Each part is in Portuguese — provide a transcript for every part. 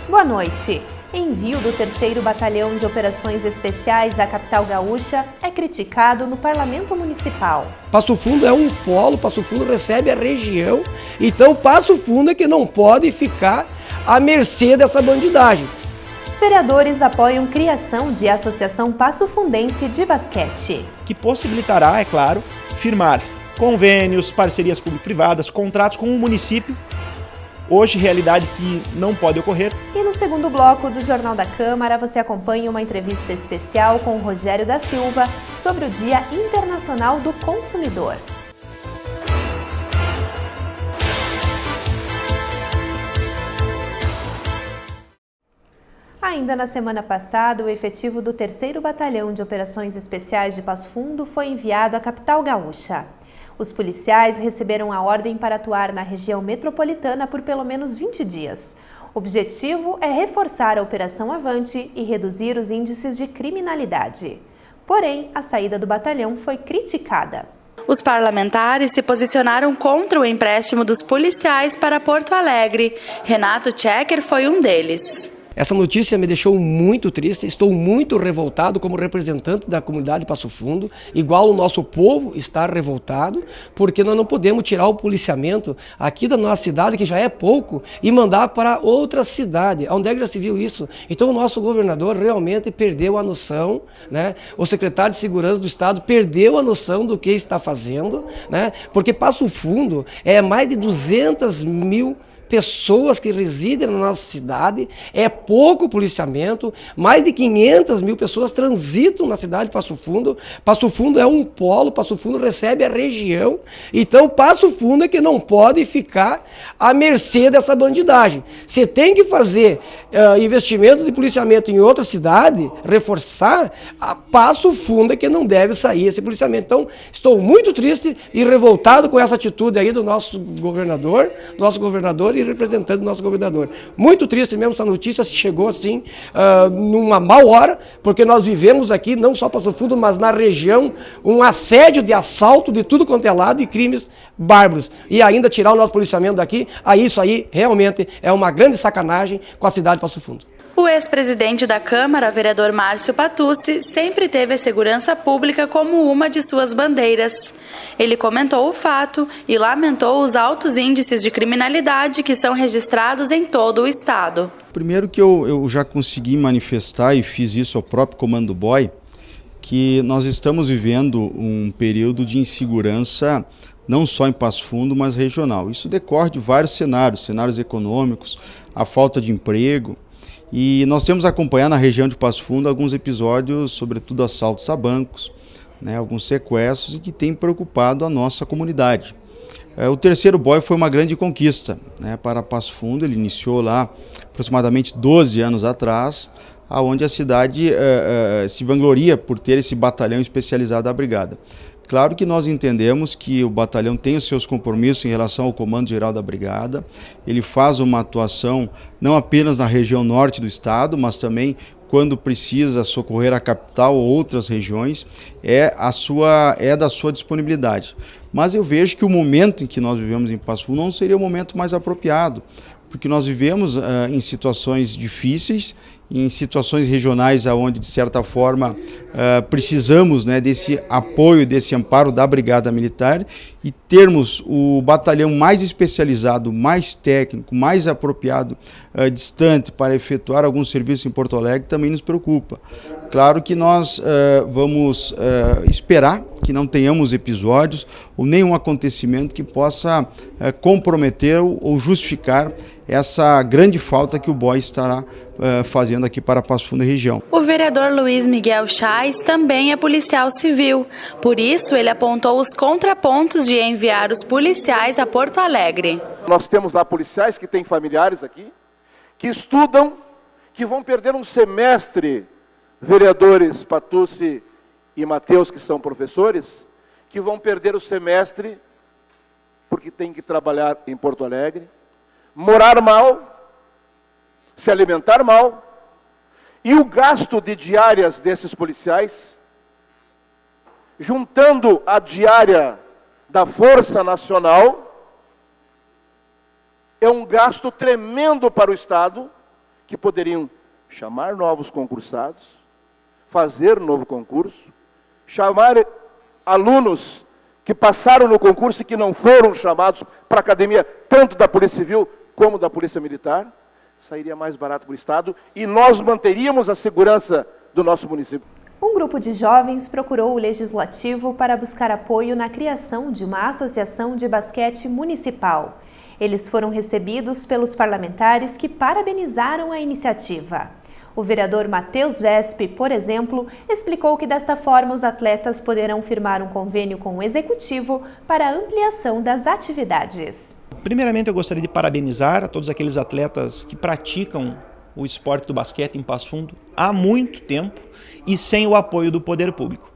Boa noite. Envio do 3º Batalhão de Operações Especiais à capital gaúcha é criticado no Parlamento Municipal. Passo Fundo é um polo, Passo Fundo recebe a região, então Passo Fundo é que não pode ficar à mercê dessa bandidagem. Vereadores apoiam criação de Associação Passo Fundense de Basquete. Que possibilitará, é claro, firmar convênios, parcerias público-privadas, contratos com o município. Hoje, realidade que não pode ocorrer. E no segundo bloco do Jornal da Câmara, você acompanha uma entrevista especial com o Rogério da Silva sobre o Dia Internacional do Consumidor. Ainda na semana passada, o efetivo do 3º Batalhão de Operações Especiais de Passo Fundo foi enviado à capital gaúcha. Os policiais receberam a ordem para atuar na região metropolitana por pelo menos 20 dias. O objetivo é reforçar a Operação Avante e reduzir os índices de criminalidade. Porém, a saída do batalhão foi criticada. Os parlamentares se posicionaram contra o empréstimo dos policiais para Porto Alegre. Renato Checker foi um deles. Essa notícia me deixou muito triste, estou muito revoltado como representante da comunidade Passo Fundo, igual o nosso povo está revoltado, porque nós não podemos tirar o policiamento aqui da nossa cidade, que já é pouco, e mandar para outra cidade. Onde é que já se viu isso? Então o nosso governador realmente perdeu a noção, né? O secretário de Segurança do Estado perdeu a noção do que está fazendo, né? Porque Passo Fundo é mais de 200 mil pessoas que residem na nossa cidade, é pouco policiamento, mais de 500 mil pessoas transitam na cidade de Passo Fundo. Passo Fundo é um polo, Passo Fundo recebe a região, então Passo Fundo é que não pode ficar à mercê dessa bandidagem. Você tem que fazer investimento de policiamento em outra cidade, reforçar, a Passo Fundo é que não deve sair esse policiamento. Então, estou muito triste e revoltado com essa atitude aí do nosso governador e representante do nosso governador. Muito triste mesmo, essa notícia chegou assim, numa má hora, porque nós vivemos aqui, não só Passo Fundo, mas na região, um assédio de assalto de tudo quanto é lado e crimes bárbaros. E ainda tirar o nosso policiamento daqui, isso aí realmente é uma grande sacanagem com a cidade de Passo Fundo. O ex-presidente da Câmara, vereador Márcio Patucci, sempre teve a segurança pública como uma de suas bandeiras. Ele comentou o fato e lamentou os altos índices de criminalidade que são registrados em todo o estado. Primeiro que eu já consegui manifestar e fiz isso ao próprio Comando Boy, que nós estamos vivendo um período de insegurança não só em Passo Fundo, mas regional. Isso decorre de vários cenários econômicos, a falta de emprego. E nós temos acompanhado na região de Passo Fundo alguns episódios, sobretudo assaltos a bancos, né, alguns sequestros, e que tem preocupado a nossa comunidade. O 3º BOI foi uma grande conquista, né, para Passo Fundo. Ele iniciou lá aproximadamente 12 anos atrás, onde a cidade se vangloria por ter esse batalhão especializado da brigada. Claro que nós entendemos que o batalhão tem os seus compromissos em relação ao Comando Geral da Brigada. Ele faz uma atuação não apenas na região norte do estado, mas também quando precisa socorrer a capital ou outras regiões, é da sua disponibilidade. Mas eu vejo que o momento em que nós vivemos em Passo Fundo não seria o momento mais apropriado, porque nós vivemos em situações difíceis, em situações regionais onde, de certa forma, precisamos, né, desse apoio, desse amparo da Brigada Militar, e termos o batalhão mais especializado, mais técnico, mais apropriado, distante para efetuar algum serviço em Porto Alegre também nos preocupa. Claro que nós vamos esperar que não tenhamos episódios ou nenhum acontecimento que possa comprometer ou justificar essa grande falta que o BOI estará fazendo aqui para Passo Fundo e região. O vereador Luiz Miguel Chais também é policial civil. Por isso, ele apontou os contrapontos de enviar os policiais a Porto Alegre. Nós temos lá policiais que têm familiares aqui, que estudam, que vão perder um semestre, vereadores Patucci e Matheus, que são professores, que vão perder o semestre porque têm que trabalhar em Porto Alegre, morar mal, se alimentar mal, e o gasto de diárias desses policiais, juntando a diária da Força Nacional, é um gasto tremendo para o Estado, que poderiam chamar novos concursados, fazer novo concurso, chamar alunos que passaram no concurso e que não foram chamados para a academia, tanto da Polícia Civil como da Polícia Militar, sairia mais barato para o Estado e nós manteríamos a segurança do nosso município. Um grupo de jovens procurou o Legislativo para buscar apoio na criação de uma associação de basquete municipal. Eles foram recebidos pelos parlamentares que parabenizaram a iniciativa. O vereador Matheus Vespe, por exemplo, explicou que desta forma os atletas poderão firmar um convênio com o Executivo para a ampliação das atividades. Primeiramente, eu gostaria de parabenizar a todos aqueles atletas que praticam o esporte do basquete em Passo Fundo há muito tempo e sem o apoio do poder público.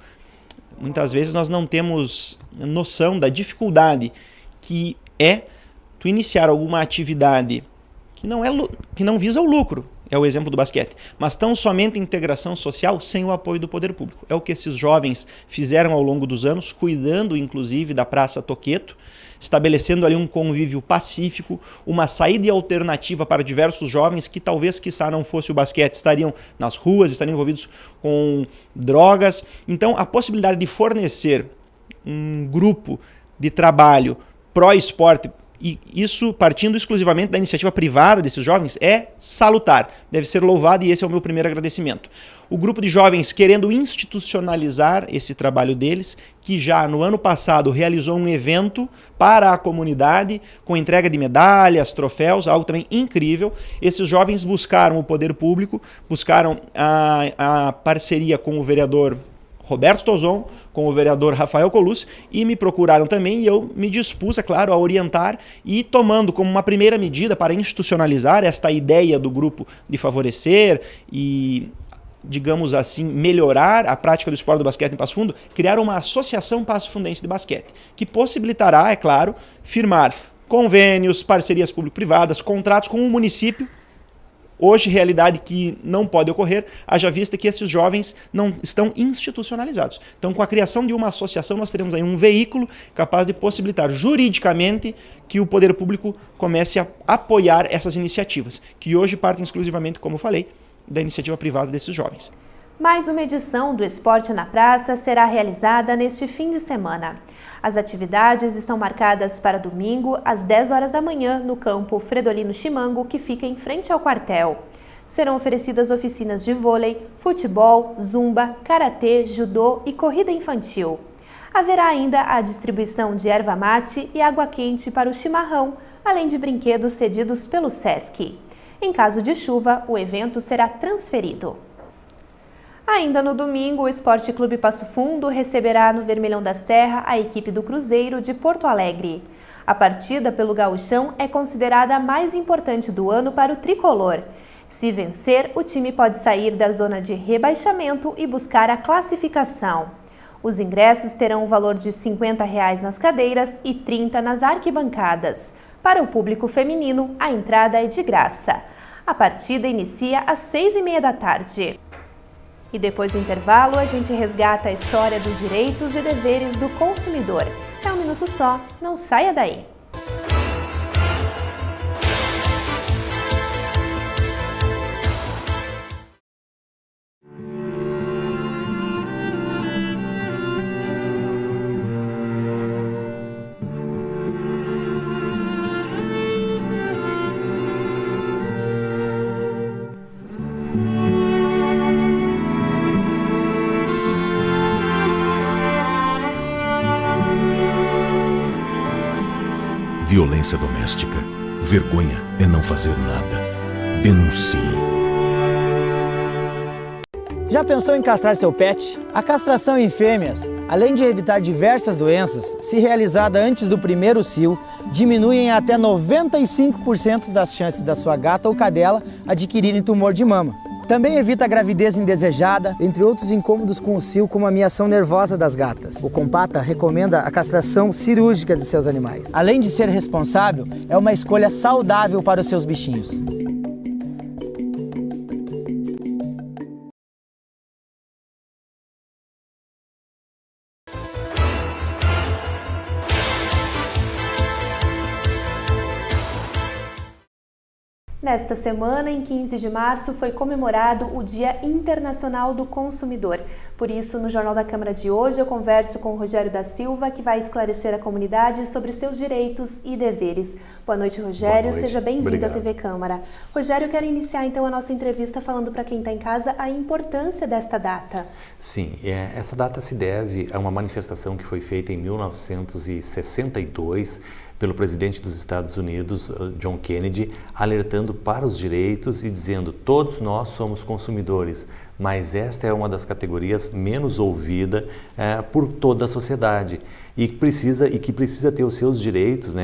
Muitas vezes nós não temos noção da dificuldade que é tu iniciar alguma atividade que não visa o lucro. É o exemplo do basquete, mas tão somente integração social sem o apoio do poder público. É o que esses jovens fizeram ao longo dos anos, cuidando inclusive da Praça Toqueto, estabelecendo ali um convívio pacífico, uma saída alternativa para diversos jovens que talvez, quiçá, não fosse o basquete, estariam nas ruas, estariam envolvidos com drogas. Então, a possibilidade de fornecer um grupo de trabalho pró-esporte, e isso partindo exclusivamente da iniciativa privada desses jovens, é salutar, deve ser louvado e esse é o meu primeiro agradecimento. O grupo de jovens querendo institucionalizar esse trabalho deles, que já no ano passado realizou um evento para a comunidade, com entrega de medalhas, troféus, algo também incrível. Esses jovens buscaram o poder público, buscaram a parceria com o vereador Roberto Tozon, com o vereador Rafael Colucci, e me procuraram também e eu me dispus, é claro, a orientar e tomando como uma primeira medida para institucionalizar esta ideia do grupo de favorecer e, digamos assim, melhorar a prática do esporte do basquete em Passo Fundo, criar uma associação passo-fundense de basquete, que possibilitará, é claro, firmar convênios, parcerias público-privadas, contratos com o município. Hoje, realidade que não pode ocorrer, haja vista que esses jovens não estão institucionalizados. Então, com a criação de uma associação, nós teremos aí um veículo capaz de possibilitar juridicamente que o poder público comece a apoiar essas iniciativas, que hoje partem exclusivamente, como eu falei, da iniciativa privada desses jovens. Mais uma edição do Esporte na Praça será realizada neste fim de semana. As atividades estão marcadas para domingo, às 10 horas da manhã, no campo Fredolino Chimango, que fica em frente ao quartel. Serão oferecidas oficinas de vôlei, futebol, zumba, karatê, judô e corrida infantil. Haverá ainda a distribuição de erva mate e água quente para o chimarrão, além de brinquedos cedidos pelo SESC. Em caso de chuva, o evento será transferido. Ainda no domingo, o Esporte Clube Passo Fundo receberá no Vermelhão da Serra a equipe do Cruzeiro de Porto Alegre. A partida pelo Gauchão é considerada a mais importante do ano para o tricolor. Se vencer, o time pode sair da zona de rebaixamento e buscar a classificação. Os ingressos terão o valor de R$ 50 nas cadeiras e R$ 30 nas arquibancadas. Para o público feminino, a entrada é de graça. A partida inicia às 6h30 da tarde. E depois do intervalo, a gente resgata a história dos direitos e deveres do consumidor. É um minuto só, não saia daí! Violência doméstica. Vergonha é não fazer nada. Denuncie. Já pensou em castrar seu pet? A castração em fêmeas, além de evitar diversas doenças, se realizada antes do primeiro cio, diminuem até 95% das chances da sua gata ou cadela adquirirem tumor de mama. Também evita a gravidez indesejada, entre outros incômodos com o cio, como a miação nervosa das gatas. O Compata recomenda a castração cirúrgica de seus animais. Além de ser responsável, é uma escolha saudável para os seus bichinhos. Nesta semana, em 15 de março, foi comemorado o Dia Internacional do Consumidor. Por isso, no Jornal da Câmara de hoje, eu converso com o Rogério da Silva, que vai esclarecer a comunidade sobre seus direitos e deveres. Boa noite, Rogério. Boa noite. Seja bem-vindo à Obrigado. TV Câmara. Rogério, eu quero iniciar então a nossa entrevista falando para quem está em casa a importância desta data. Sim, essa data se deve a uma manifestação que foi feita em 1962 pelo presidente dos Estados Unidos, John Kennedy, alertando para os direitos e dizendo: todos nós somos consumidores, mas esta é uma das categorias menos ouvida por toda a sociedade e que precisa ter os seus direitos,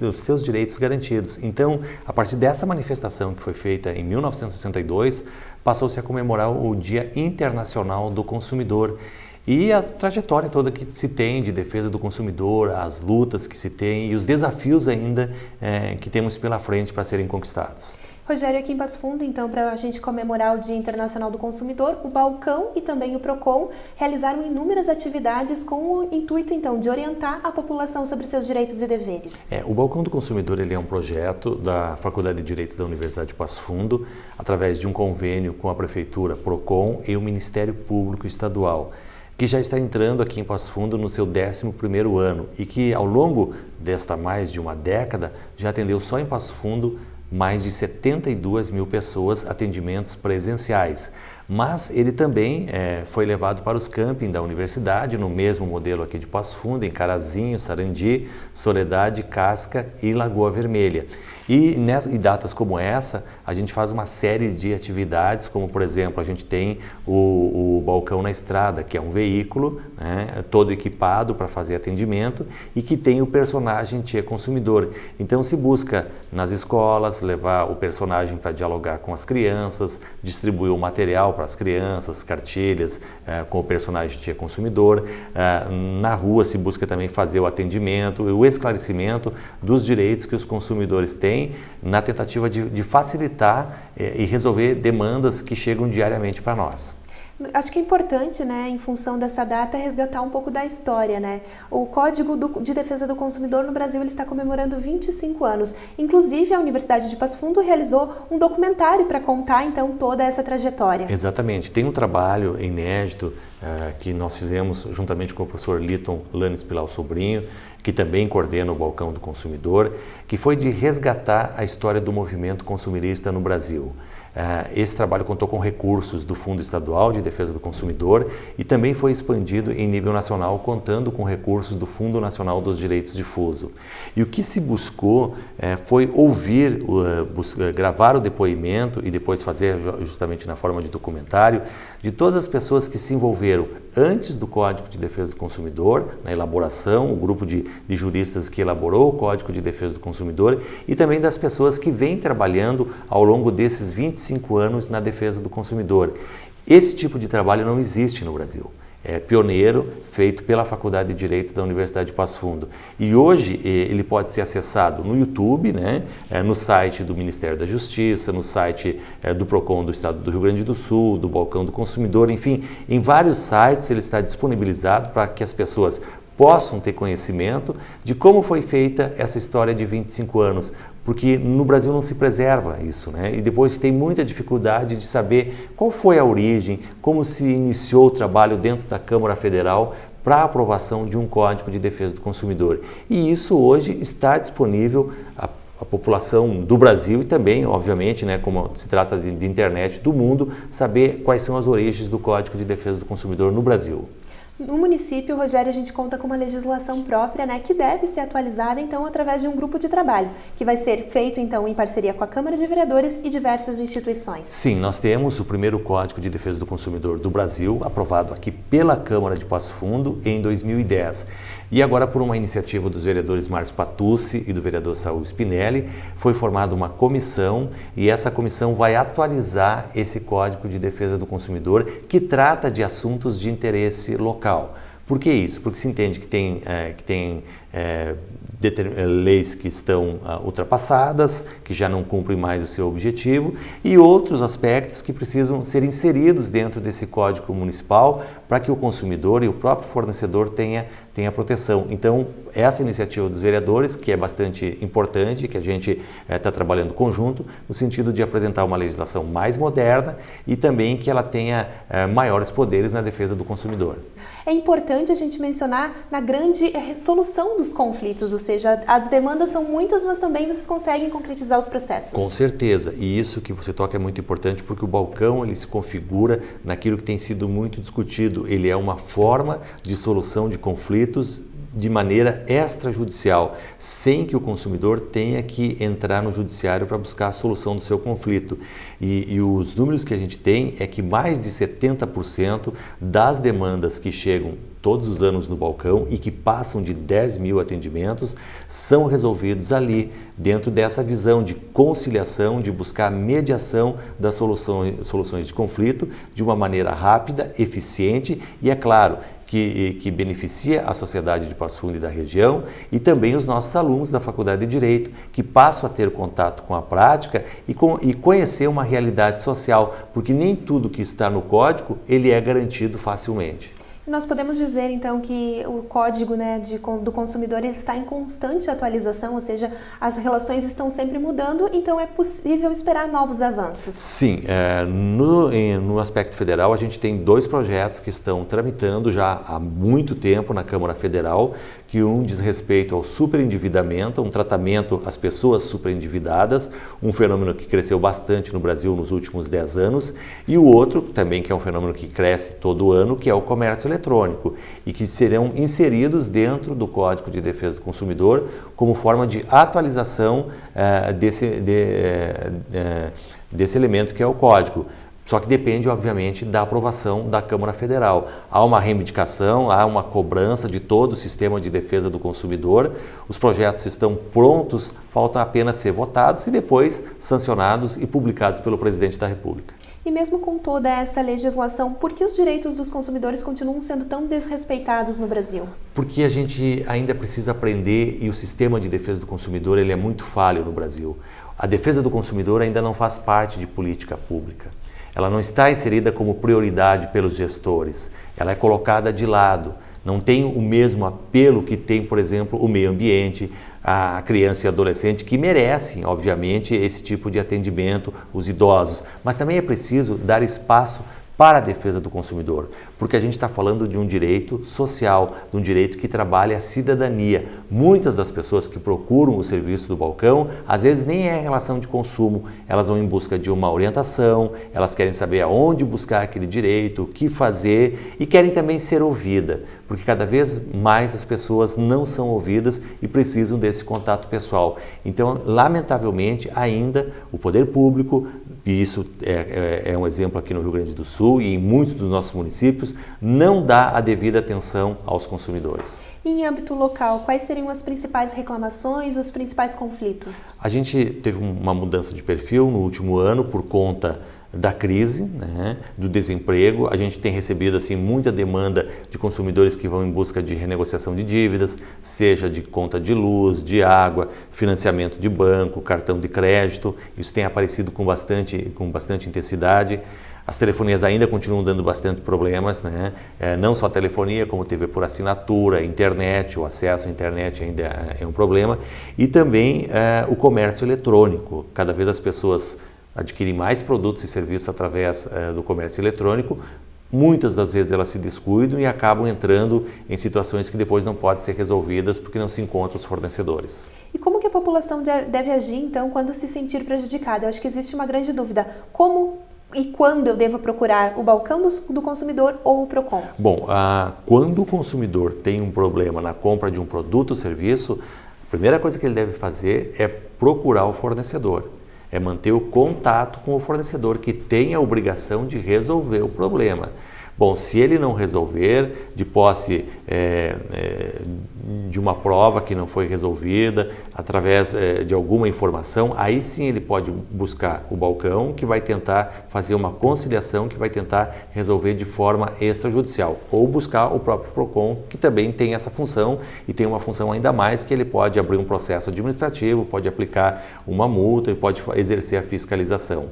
os seus direitos garantidos. Então, a partir dessa manifestação que foi feita em 1962, passou-se a comemorar o Dia Internacional do Consumidor. E a trajetória toda que se tem de defesa do consumidor, as lutas que se tem e os desafios ainda que temos pela frente para serem conquistados. Rogério, aqui em Passo Fundo, então, para a gente comemorar o Dia Internacional do Consumidor, o Balcão e também o PROCON realizaram inúmeras atividades com o intuito, então, de orientar a população sobre seus direitos e deveres. O Balcão do Consumidor ele é um projeto da Faculdade de Direito da Universidade de Passo Fundo, através de um convênio com a Prefeitura, PROCON e o Ministério Público Estadual, que já está entrando aqui em Passo Fundo no seu 11º ano e que, ao longo desta mais de uma década, já atendeu só em Passo Fundo mais de 72 mil pessoas, atendimentos presenciais. Mas ele também foi levado para os camping da universidade, no mesmo modelo aqui de Passo Fundo, em Carazinho, Sarandi, Soledade, Casca e Lagoa Vermelha. E em datas como essa, a gente faz uma série de atividades, como por exemplo, a gente tem o Balcão na Estrada, que é um veículo todo equipado para fazer atendimento e que tem o personagem Tia Consumidor. Então se busca nas escolas levar o personagem para dialogar com as crianças, distribuir o material para as crianças, cartilhas com o personagem Tia Consumidor. Na rua se busca também fazer o atendimento e o esclarecimento dos direitos que os consumidores têm, na tentativa de facilitar e resolver demandas que chegam diariamente para nós. Acho que é importante, em função dessa data, resgatar um pouco da história, O Código de Defesa do Consumidor no Brasil ele está comemorando 25 anos. Inclusive, a Universidade de Passo Fundo realizou um documentário para contar, então, toda essa trajetória. Exatamente. Tem um trabalho inédito que nós fizemos juntamente com o professor Liton Lanes Pilau Sobrinho, que também coordena o Balcão do Consumidor, que foi de resgatar a história do movimento consumirista no Brasil. Esse trabalho contou com recursos do Fundo Estadual de Defesa do Consumidor e também foi expandido em nível nacional, contando com recursos do Fundo Nacional dos Direitos Difuso. E o que se buscou foi ouvir, gravar o depoimento e depois fazer justamente na forma de documentário de todas as pessoas que se envolveram antes do Código de Defesa do Consumidor, na elaboração, o grupo de juristas que elaborou o Código de Defesa do Consumidor e também das pessoas que vêm trabalhando ao longo desses 25 anos na defesa do consumidor. Esse tipo de trabalho não existe no Brasil. É pioneiro, feito pela Faculdade de Direito da Universidade de Passo Fundo. E hoje ele pode ser acessado no YouTube, no site do Ministério da Justiça, no site do PROCON do Estado do Rio Grande do Sul, do Balcão do Consumidor, enfim, em vários sites ele está disponibilizado para que as pessoas possam ter conhecimento de como foi feita essa história de 25 anos, porque no Brasil não se preserva isso, E depois tem muita dificuldade de saber qual foi a origem, como se iniciou o trabalho dentro da Câmara Federal para a aprovação de um Código de Defesa do Consumidor. E isso hoje está disponível à população do Brasil e também, obviamente, como se trata de internet do mundo, saber quais são as origens do Código de Defesa do Consumidor no Brasil. No município, Rogério, a gente conta com uma legislação própria, que deve ser atualizada, então, através de um grupo de trabalho, que vai ser feito, então, em parceria com a Câmara de Vereadores e diversas instituições. Sim, nós temos o primeiro Código de Defesa do Consumidor do Brasil, aprovado aqui pela Câmara de Passo Fundo em 2010. E agora, por uma iniciativa dos vereadores Márcio Patucci e do vereador Saul Spinelli, foi formada uma comissão e essa comissão vai atualizar esse Código de Defesa do Consumidor que trata de assuntos de interesse local. Por que isso? Porque se entende que tem leis que estão ultrapassadas, que já não cumprem mais o seu objetivo, e outros aspectos que precisam ser inseridos dentro desse Código Municipal para que o consumidor e o próprio fornecedor tenha proteção. Então, essa iniciativa dos vereadores, que é bastante importante, que a gente está trabalhando conjunto, no sentido de apresentar uma legislação mais moderna e também que ela tenha maiores poderes na defesa do consumidor. É importante a gente mencionar na grande resolução dos conflitos, ou seja, as demandas são muitas, mas também vocês conseguem concretizar os processos. Com certeza, e isso que você toca é muito importante porque o balcão ele se configura naquilo que tem sido muito discutido. Ele é uma forma de solução de conflitos de maneira extrajudicial, sem que o consumidor tenha que entrar no judiciário para buscar a solução do seu conflito. E os números que a gente tem é que mais de 70% das demandas que chegam todos os anos no balcão e que passam de 10 mil atendimentos são resolvidos ali, dentro dessa visão de conciliação, de buscar mediação das soluções de conflito de uma maneira rápida, eficiente e, é claro, que beneficia a sociedade de Passo Fundo e da região e também os nossos alunos da Faculdade de Direito, que passam a ter contato com a prática e conhecer uma realidade social, porque nem tudo que está no código ele é garantido facilmente. Nós podemos dizer, então, que o código, né, do consumidor ele está em constante atualização, ou seja, as relações estão sempre mudando, então é possível esperar novos avanços. Sim, no aspecto federal a gente tem 2 projetos que estão tramitando já há muito tempo na Câmara Federal, que um diz respeito ao superendividamento, um tratamento às pessoas superendividadas, um fenômeno que cresceu bastante no Brasil nos últimos 10 anos, e o outro também que é um fenômeno que cresce todo ano, que é o comércio eletrônico, e que serão inseridos dentro do Código de Defesa do Consumidor como forma de atualização desse elemento que é o código. Só que depende, obviamente, da aprovação da Câmara Federal. Há uma reivindicação, há uma cobrança de todo o sistema de defesa do consumidor. Os projetos estão prontos, falta apenas ser votados e depois sancionados e publicados pelo Presidente da República. E mesmo com toda essa legislação, por que os direitos dos consumidores continuam sendo tão desrespeitados no Brasil? Porque a gente ainda precisa aprender e o sistema de defesa do consumidor ele é muito falho no Brasil. A defesa do consumidor ainda não faz parte de política pública. Ela não está inserida como prioridade pelos gestores, ela é colocada de lado, não tem o mesmo apelo que tem, por exemplo, o meio ambiente, a criança e adolescente, que merecem, obviamente, esse tipo de atendimento, os idosos, mas também é preciso dar espaço para a defesa do consumidor, porque a gente está falando de um direito social, de um direito que trabalha a cidadania. Muitas das pessoas que procuram o serviço do balcão, às vezes nem é relação de consumo, elas vão em busca de uma orientação, elas querem saber aonde buscar aquele direito, o que fazer e querem também ser ouvidas, porque cada vez mais as pessoas não são ouvidas e precisam desse contato pessoal. Então, lamentavelmente, ainda o poder público, e isso é um exemplo aqui no Rio Grande do Sul e em muitos dos nossos municípios, não dá a devida atenção aos consumidores. E em âmbito local, quais seriam as principais reclamações, os principais conflitos? A gente teve uma mudança de perfil no último ano por conta da crise, né, do desemprego. A gente tem recebido assim, muita demanda de consumidores que vão em busca de renegociação de dívidas, seja de conta de luz, de água, financiamento de banco, cartão de crédito. Isso tem aparecido com bastante intensidade. As telefonias ainda continuam dando bastante problemas, né? Não só telefonia, como TV por assinatura, internet, o acesso à internet ainda é um problema. E também o comércio eletrônico. Cada vez as pessoas adquirem mais produtos e serviços através do comércio eletrônico. Muitas das vezes elas se descuidam e acabam entrando em situações que depois não podem ser resolvidas porque não se encontram os fornecedores. E como que a população deve agir, então, quando se sentir prejudicada? Eu acho que existe uma grande dúvida. Como e quando eu devo procurar o balcão do consumidor ou o PROCON? Bom, quando o consumidor tem um problema na compra de um produto ou serviço, a primeira coisa que ele deve fazer é procurar o fornecedor. É manter o contato com o fornecedor, que tem a obrigação de resolver o problema. Bom, se ele não resolver, de posse de uma prova que não foi resolvida, através de alguma informação, aí sim ele pode buscar o balcão, que vai tentar fazer uma conciliação, que vai tentar resolver de forma extrajudicial, ou buscar o próprio PROCON, que também tem essa função, e tem uma função ainda mais, que ele pode abrir um processo administrativo, pode aplicar uma multa e pode exercer a fiscalização.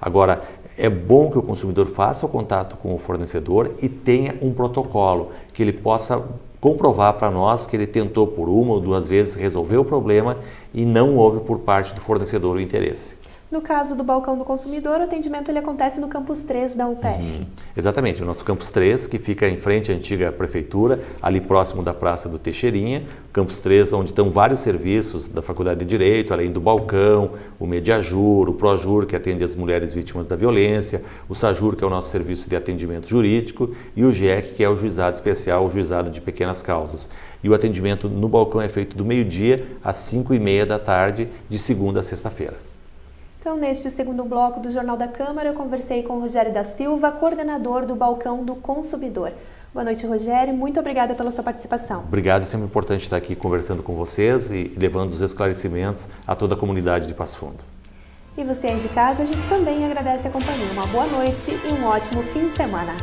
Agora, é bom que o consumidor faça o contato com o fornecedor e tenha um protocolo, que ele possa comprovar para nós que ele tentou por uma ou duas vezes resolver o problema e não houve por parte do fornecedor o interesse. No caso do balcão do consumidor, o atendimento ele acontece no Campus 3 da UPF. Exatamente, o nosso Campus 3, que fica em frente à antiga prefeitura, ali próximo da Praça do Teixeirinha. Campus 3, onde estão vários serviços da Faculdade de Direito, além do balcão, o Mediajur, o Projur, que atende as mulheres vítimas da violência, o Sajur, que é o nosso serviço de atendimento jurídico, e o GIEC, que é o Juizado Especial, o Juizado de Pequenas Causas. E o atendimento no balcão é feito do meio-dia às 5h30 da tarde, de segunda a sexta-feira. Então, neste segundo bloco do Jornal da Câmara, eu conversei com o Rogério da Silva, coordenador do Balcão do Consumidor. Boa noite, Rogério. Muito obrigada pela sua participação. Obrigado, é sempre importante estar aqui conversando com vocês e levando os esclarecimentos a toda a comunidade de Passo Fundo. E você aí de casa, a gente também agradece a companhia. Uma boa noite e um ótimo fim de semana.